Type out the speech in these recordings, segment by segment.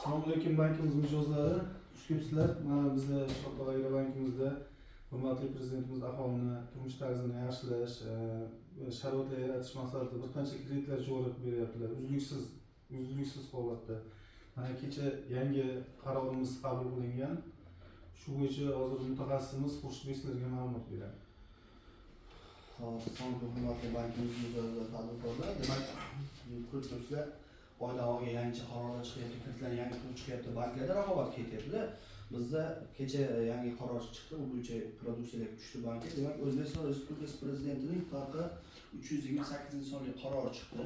Assalomu alaykum, bankimiz mijozlari. Xush kelibsizlar. Mana bizda Shoto'g'ayra bankimizda hurmatli prezidentimiz aholini turmush tarzini yaxshilash, sharoitlar yaratish maqsadida bir qancha kreditlar joriy qilib beryaptilar. Uzluksiz holatda. Mana kecha yangi qarorimiz qabul qilingan. Shu bo'yicha hozir mutaxassisimiz Xurshidbek sizlarga ma'lumot beradi. Assalomu hurmatli bankimiz mijozlari, tadbirkorlar. Demak, ko'rib oilaga yangi qarorlar chiqyapti, kreditlar yangi turib chiqyapti, banklarda raqobat ketyapti. Bizda kecha yangi qaror chiqdi, bu bo'yicha produksiyalar kuchli bank. Demak, O'zbekiston Respublikasi Prezidentining farqi 328-sonli qaror chiqdi.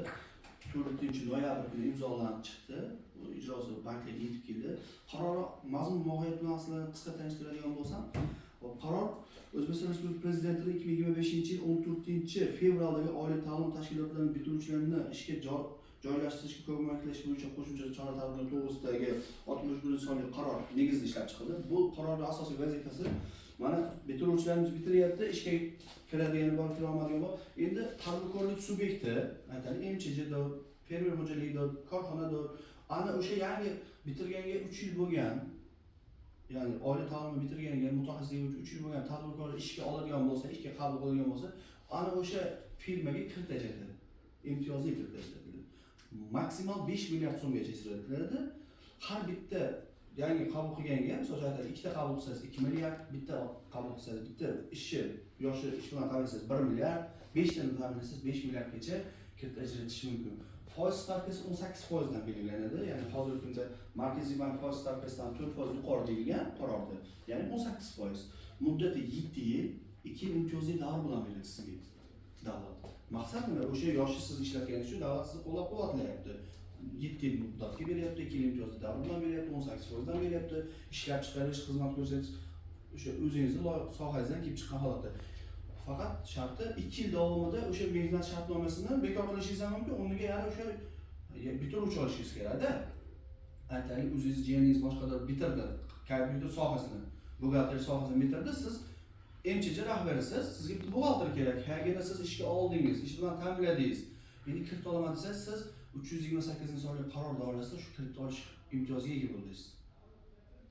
4-noyabr kuni imzolanib chiqdi. Bu ijrosi banklarga yetib keldi. Qaror mazmun mohiyat bilan aslida qisqa tanishtiradigan bo'lsam, qaror O'zbekiston Respublikasi Prezidentining 2025-yil 14-fevraldagi oliy ta'lim tashkilotlarining bitiruvchilarini ishga joylashtirishga ko'maklash bo'yicha qo'shimcha chora-tadbirlar to'g'risidagi 61-sonli qaror negizida ishlab chiqildi. Bu qarorning asosiy vazifasi mana bitiruvchilarimiz bitiryapti, ishga kiradigan bor, kira olmaydigan bor. Endi tadbirkorlik subyekti, aytaylik, MCHdir, fermer xo'jaligidir, korxonadir, ana o'sha yangi bitirganga 3 yil bo'lgan, ya'ni oliy ta'limni bitirganiga mutaxassisligi 3 yil bo'lgan tadbirkor ishga oladigan bo'lsa, ishga qabul qiladigan bo'lsa, ana o'sha firmaga kiritiladi. Imtiyozli kiritiladi. Maksimal 5 milliard so'mgacha ishlatiladi. Har bitta yangi qabul qilganga, misol uchun ikkita qabul qilsangiz 2 milliard, bitta qabul qilsangiz, bitta yoshi ish bilan ta'minlasangiz 1 milliard, 5 tani ta'minlasangiz 5 milliardgacha kirit ajratish mumkin. Foiz stavkasi 18% dan belgilanadi. Ya'ni hozirgi kunda Markaziy bank foiz stavkasidan 4% yuqori deyilgan qarorda. Ya'ni 18%. Muddati 7 yil, 2 yil imtiyozli davr bilan beriladi sizga davlat. Maqsad nima? O'sha yoshi siz ishlatganingiz uchun davlat sizni qo'llab-quvvatlayapti. 7 yil muddatga beryapti, 2 yil imtiyozli davr bilan beryapti, 18% dan beryapti. Ishlab chiqarish, xizmat ko'rsatish o'sha o'zingizning sohangizdan kelib chiqqan holatda. Faqat sharti 2 yil davomida o'sha mehnat shartnomasini bekor qilishingiz ham mumkin. Unga yana o'sha bitiruvchi olishingiz kerak-da. Aytaylik, o'zingiz jiyaningiz boshqalar bitirdi, kompyuter sohasini, buxgalteriya sohasini bitirdi, siz MCH rahbarisiz, sizga bitta buxgalter kerak. Agar siz ishga oldingiz, ish bilan ta'minladingiz, endi kirit olaman desangiz, siz 328-sonli qaror doirasida shu kirit olish imtiyoziga ega bo'ldingiz.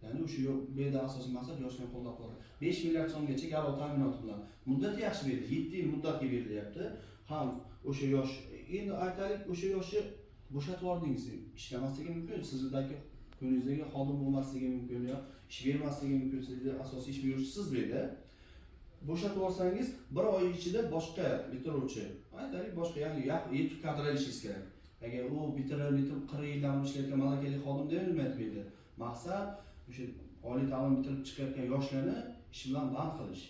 Ya'ni o'sha bu yerda asosiy maqsad yoshlarni qo'llab-quvvatlash. 5 milliard so'mgacha garov ta'minoti bilan muddat yaxshi berdi. 7 yil muddatga berilyapti. Ham o'sha yosh, endi aytaylik, o'sha yoshni bo'shatib yubordingiz, ishlamasligi mumkin, sizdagi ko'nglingizdagi xodim bo'lmasligi mumkin yo ish bermasligi mumkin, sizda asosiy ish beruvchi siz edi. Bo'shatib yuborsangiz, 1 oy ichida boshqa bitiruvchi, aytaylik, boshqa yangi yetuk kadr olishingiz kerak. Agar u bitirib 40 yildan ishlayotgan malakali xodim deyilmaydi. Maqsad o'sha oliy ta'lim bitirib chiqayotgan yoshlarni ish bilan band qilish.